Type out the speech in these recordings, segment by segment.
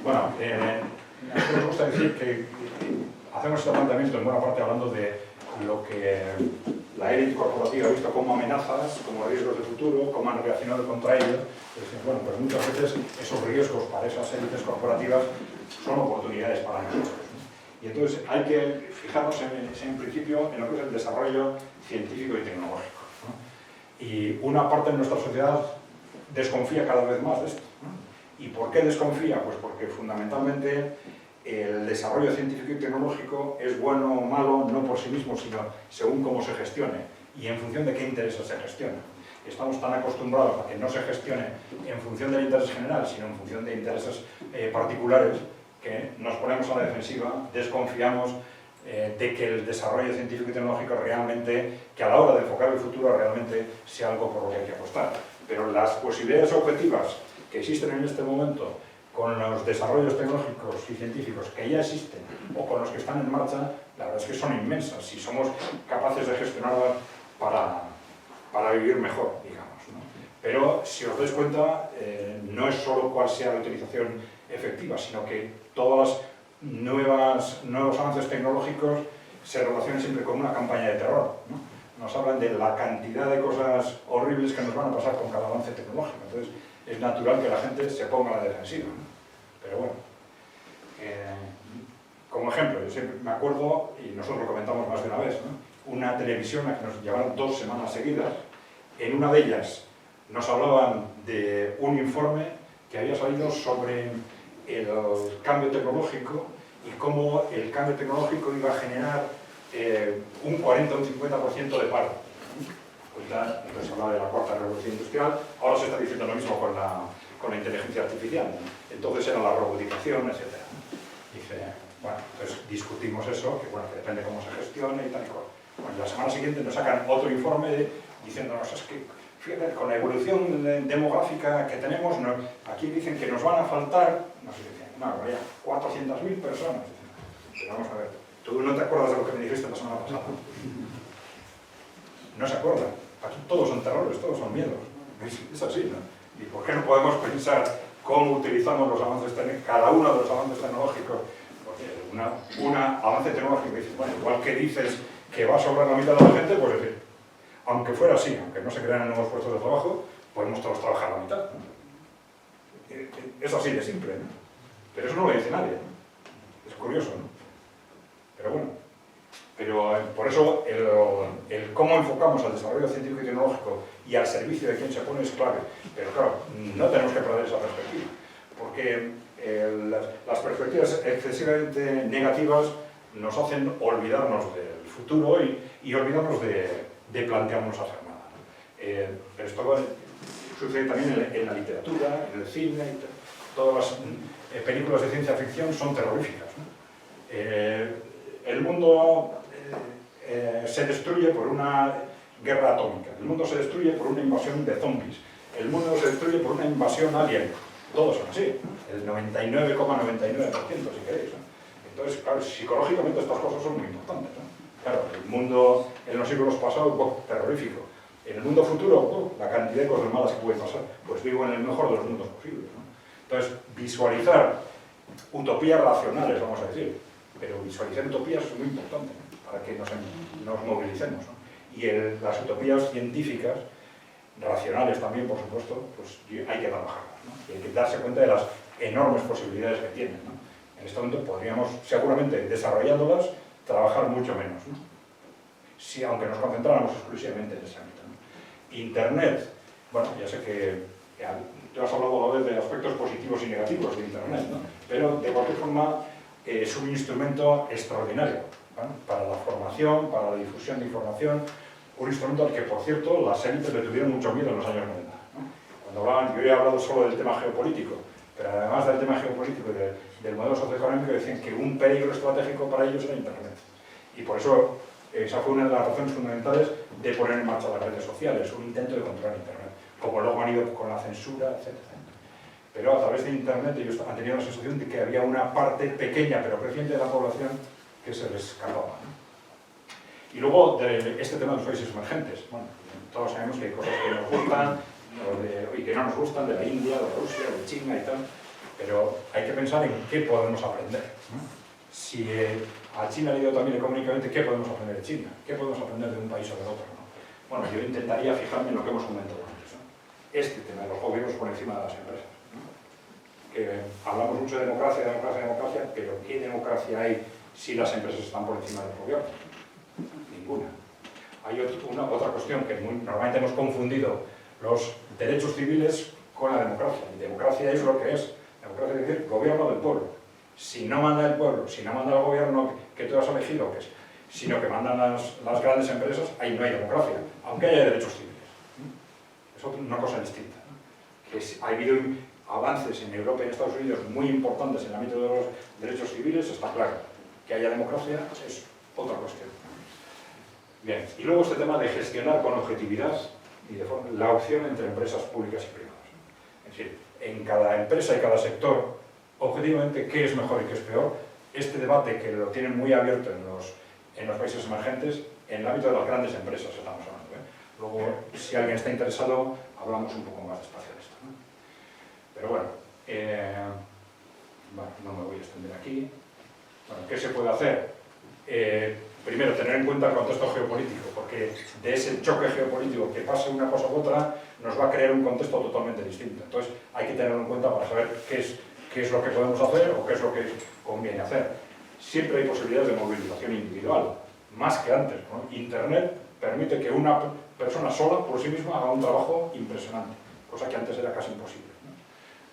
Bueno, a mí me gusta decir que hacemos este planteamiento en buena parte hablando de lo que la élite corporativa ha visto como amenazas, como riesgos de futuro, cómo han reaccionado contra ello. Es decir, bueno, pues muchas veces esos riesgos para esas élites corporativas son oportunidades para nosotros, ¿no? Y entonces hay que fijarnos en principio en lo que es el desarrollo científico y tecnológico, ¿no? Y una parte de nuestra sociedad desconfía cada vez más de esto, ¿no? ¿Y por qué desconfía? Pues porque fundamentalmente el desarrollo científico y tecnológico es bueno o malo no por sí mismo, sino según cómo se gestione y en función de qué intereses se gestiona. Estamos tan acostumbrados a que no se gestione en función del interés general, sino en función de intereses particulares, que nos ponemos a la defensiva, desconfiamos de que el desarrollo científico y tecnológico realmente, que a la hora de enfocar el futuro realmente sea algo por lo que hay que apostar. Pero las posibilidades objetivas que existen en este momento con los desarrollos tecnológicos y científicos que ya existen o con los que están en marcha, la verdad es que son inmensas si somos capaces de gestionarlas para vivir mejor, digamos, ¿no? Pero si os dais cuenta, no es solo cuál sea la utilización efectiva, sino que todos los nuevos avances tecnológicos se relacionan siempre con una campaña de terror, ¿no? Nos hablan de la cantidad de cosas horribles que nos van a pasar con cada avance tecnológico. Entonces, es natural que la gente se ponga a la defensiva, ¿no? Pero bueno, como ejemplo, yo siempre me acuerdo, y nosotros lo comentamos más de una vez, ¿no? Una televisión a que nos llevaron 2 semanas seguidas. En una de ellas nos hablaban de un informe que había salido sobre el cambio tecnológico y cómo el cambio tecnológico iba a generar un 40 o un 50% de paro. Entonces se hablaba de la 4ª revolución industrial, ahora se está diciendo lo mismo con la inteligencia artificial, ¿no? Entonces era la robotización, etc. Dice, bueno, entonces discutimos eso, que bueno, que depende cómo se gestione y tal y cual. Bueno, la semana siguiente nos sacan otro informe diciéndonos, es que, fíjate, con la evolución demográfica que tenemos, aquí dicen que nos van a faltar, no sé qué, no, ya, 400.000 personas. Pero vamos a ver, tú no te acuerdas de lo que me dijiste la semana pasada. No se acuerdan. Aquí todos son terrores, todos son miedos. Es así, ¿no? ¿Y por qué no podemos pensar cómo utilizamos los avances cada uno de los avances tecnológicos? Porque un avance tecnológico dice, bueno, igual que dices que va a sobrar la mitad de la gente, pues decir, aunque fuera así, aunque no se crean nuevos puestos de trabajo, podemos todos trabajar la mitad, ¿no? Es así de simple, ¿no? Pero eso no lo dice nadie, ¿no? Es curioso, ¿no? Pero bueno. Pero por eso el cómo enfocamos al desarrollo científico y tecnológico y al servicio de quien se pone es clave. Pero claro, no tenemos que perder esa perspectiva, porque las perspectivas excesivamente negativas nos hacen olvidarnos del futuro y olvidarnos de plantearnos hacer nada, ¿no? Pero esto sucede también en la literatura, en el cine, todas las películas de ciencia ficción son terroríficas, ¿no? El mundo se destruye por una guerra atómica, el mundo se destruye por una invasión de zombies, el mundo se destruye por una invasión alien. Todos son así, el 99,99%, si queréis, ¿no? Entonces, claro, psicológicamente estas cosas son muy importantes, ¿no? Claro, el mundo en los siglos pasados, terrorífico. En el mundo futuro, la cantidad de cosas malas que pueden pasar, pues vivo en el mejor de los mundos posibles, ¿no? Entonces, visualizar utopías racionales, vamos a decir, pero visualizar utopías es muy importante, ¿no? Para que nos movilicemos, ¿no? Y las utopías científicas, racionales también, por supuesto, pues hay que trabajarlas, ¿no? Y hay que darse cuenta de las enormes posibilidades que tienen, ¿no? En este momento podríamos, seguramente, desarrollándolas, trabajar mucho menos, ¿no? Sí, aunque nos concentráramos exclusivamente en ese ámbito, ¿no? Internet, bueno, ya sé que tú has hablado a vez de aspectos positivos y negativos de Internet, ¿no? Pero de cualquier forma es un instrumento extraordinario, ¿no? Para la formación, para la difusión de información, un instrumento al que, por cierto, las élites le tuvieron mucho miedo en los años 90, ¿no? Cuando hablaban, yo he hablado solo del tema geopolítico, pero además del tema geopolítico y del modelo socioeconómico, decían que un peligro estratégico para ellos era Internet. Y por eso, esa fue una de las razones fundamentales de poner en marcha las redes sociales, un intento de controlar Internet, como luego han ido con la censura, etc. Pero a través de Internet ellos han tenido la sensación de que había una parte pequeña pero creciente de la población que se les escapaba, ¿no? Y luego, de este tema de los países emergentes, bueno, todos sabemos que hay cosas que nos gustan y que no nos gustan, de la India, de Rusia, de China y tal, pero hay que pensar en qué podemos aprender. Si a China le ha ido también económicamente, ¿qué podemos aprender de China? ¿Qué podemos aprender de un país o del otro? Bueno, yo intentaría fijarme en lo que hemos comentado antes, este tema de los gobiernos por encima de las empresas. Que hablamos mucho de democracia, pero ¿qué democracia hay si las empresas están por encima del gobierno? Ninguna. Hay otra cuestión que normalmente hemos confundido los derechos civiles con la democracia. Y democracia es lo que es. Democracia es decir, gobierno del pueblo. Si no manda el pueblo, si no manda el gobierno que tú has elegido, sino que mandan las grandes empresas, ahí no hay democracia, aunque haya derechos civiles. Es una cosa distinta. Ha habido avances en Europa y en Estados Unidos muy importantes en el ámbito de los derechos civiles, está claro. Que haya democracia es otra cuestión. Bien, y luego este tema de gestionar con objetividad y de forma la opción entre empresas públicas y privadas. Es decir, en cada empresa y cada sector, objetivamente, qué es mejor y qué es peor. Este debate que lo tienen muy abierto en los países emergentes, en el ámbito de las grandes empresas estamos hablando. Luego, si alguien está interesado, hablamos un poco más despacio de esto. Pero bueno, no me voy a extender aquí. Bueno, ¿qué se puede hacer? Primero, tener en cuenta el contexto geopolítico, porque de ese choque geopolítico que pase una cosa u otra, nos va a crear un contexto totalmente distinto. Entonces, hay que tenerlo en cuenta para saber qué es lo que podemos hacer o qué es lo que conviene hacer. Siempre hay posibilidades de movilización individual, más que antes, ¿no? Internet permite que una persona sola, por sí misma, haga un trabajo impresionante, cosa que antes era casi imposible, ¿no?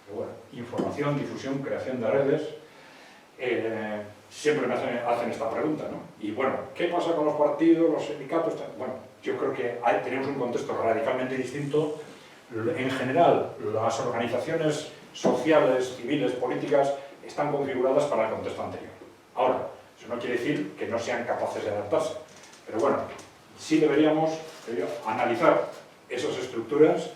Pero bueno, información, difusión, creación de redes, siempre me hacen esta pregunta, ¿no? Y bueno, ¿qué pasa con los partidos, los sindicatos? Bueno, yo creo que tenemos un contexto radicalmente distinto. En general, las organizaciones sociales, civiles, políticas, están configuradas para el contexto anterior. Ahora, eso no quiere decir que no sean capaces de adaptarse, pero bueno, sí deberíamos analizar esas estructuras,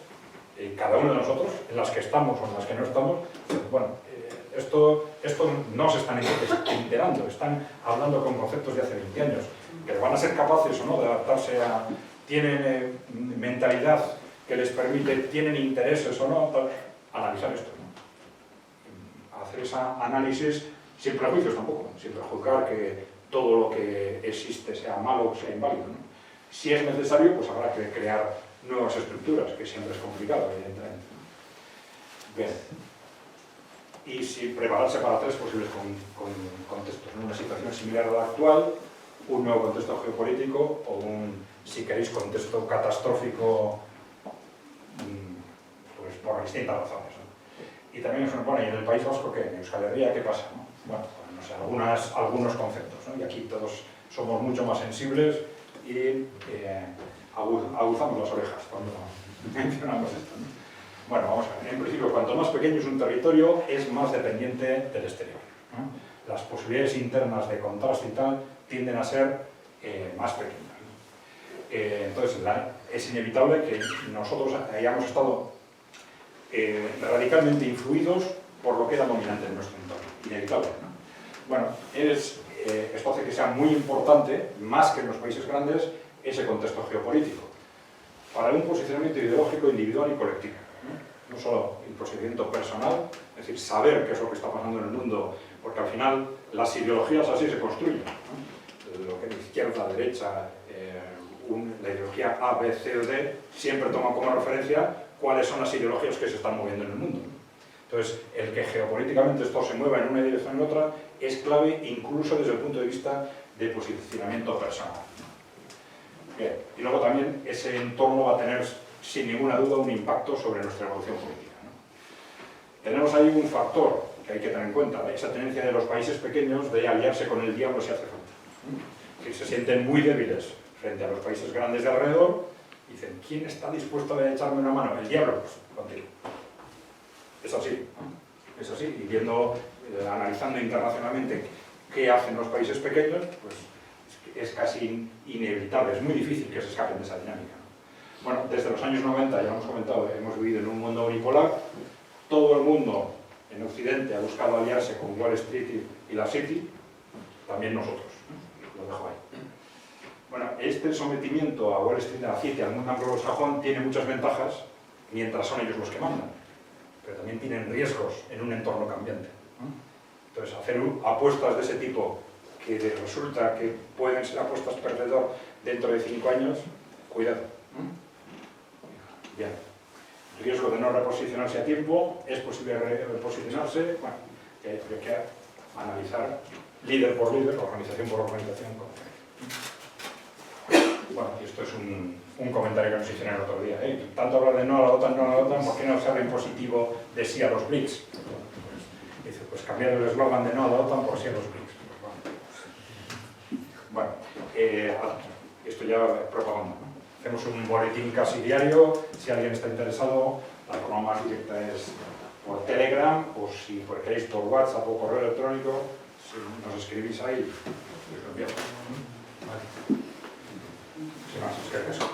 cada uno de nosotros, en las que estamos o en las que no estamos. Bueno, esto no se están enterando, están hablando con conceptos de hace 20 años, que van a ser capaces o no de adaptarse tienen mentalidad que les permite, tienen intereses o no, analizar esto, ¿no? Hacer ese análisis sin prejuicios tampoco, sin prejuzgar que todo lo que existe sea malo o sea inválido, ¿no? Si es necesario, pues habrá que crear nuevas estructuras, que siempre es complicado, evidentemente. Bien. Y si prepararse para tres posibles contextos, ¿no? Una situación similar a la actual, un nuevo contexto geopolítico o si queréis, contexto catastrófico, pues por distintas razones, ¿no? Y también bueno, ¿y en el País Vasco qué? ¿En Euskal Herria qué pasa? ¿No? Bueno, pues no sé, algunos conceptos, ¿no? Y aquí todos somos mucho más sensibles y aguzamos las orejas cuando mencionamos esto, ¿no? Bueno, vamos a ver. En principio, cuanto más pequeño es un territorio, es más dependiente del exterior, ¿no? Las posibilidades internas de contraste y tal tienden a ser más pequeñas, ¿no? Entonces, es inevitable que nosotros hayamos estado radicalmente influidos por lo que era dominante en nuestro entorno. Inevitable, ¿no? Bueno, esto hace que sea muy importante, más que en los países grandes, ese contexto geopolítico, para un posicionamiento ideológico individual y colectivo. No solo el posicionamiento personal, es decir, saber qué es lo que está pasando en el mundo, porque al final las ideologías así se construyen, ¿no? Lo que es izquierda, derecha, la ideología A, B, C o D, siempre toma como referencia cuáles son las ideologías que se están moviendo en el mundo, ¿no? Entonces, el que geopolíticamente esto se mueva en una dirección o en otra es clave incluso desde el punto de vista de posicionamiento personal. Bien. Y luego también ese entorno va a tener, sin ninguna duda, un impacto sobre nuestra evolución política, ¿no? Tenemos ahí un factor que hay que tener en cuenta, esa tendencia de los países pequeños de aliarse con el diablo si hace falta. Que se sienten muy débiles frente a los países grandes de alrededor, y dicen, ¿quién está dispuesto a echarme una mano? El diablo, pues contigo. Es así, ¿no? Es así, y viendo, analizando internacionalmente qué hacen los países pequeños, pues es casi inevitable, es muy difícil que se escapen de esa dinámica, ¿no? Bueno, desde los años 90, ya hemos comentado, hemos vivido en un mundo unipolar, todo el mundo en Occidente ha buscado aliarse con Wall Street y la City, también nosotros, ¿no? Lo dejo ahí. Bueno, este sometimiento a Wall Street, a la City, al mundo anglosajón, tiene muchas ventajas, mientras son ellos los que mandan. pero también tienen riesgos en un entorno cambiante. Entonces, hacer apuestas de ese tipo que resulta que pueden ser apuestas perdedor dentro de 5 años, cuidado. Bien. Riesgo de no reposicionarse a tiempo, es posible reposicionarse, bueno, hay que analizar líder por líder, organización por organización. Bueno, y esto es un comentario que nos hicieron el otro día. Tanto hablar de no a la OTAN, no a la OTAN, ¿por qué no se habla en positivo de sí a los BRICS? Dice, pues cambiar el eslogan de no a la OTAN por sí a los BRICS. Bueno, esto ya es propaganda, ¿no? Hacemos un boletín casi diario, si alguien está interesado, la forma más directa es por Telegram, o si queréis por WhatsApp o correo electrónico, si nos escribís ahí, os lo enviamos. Vale. Sin más, es que eso.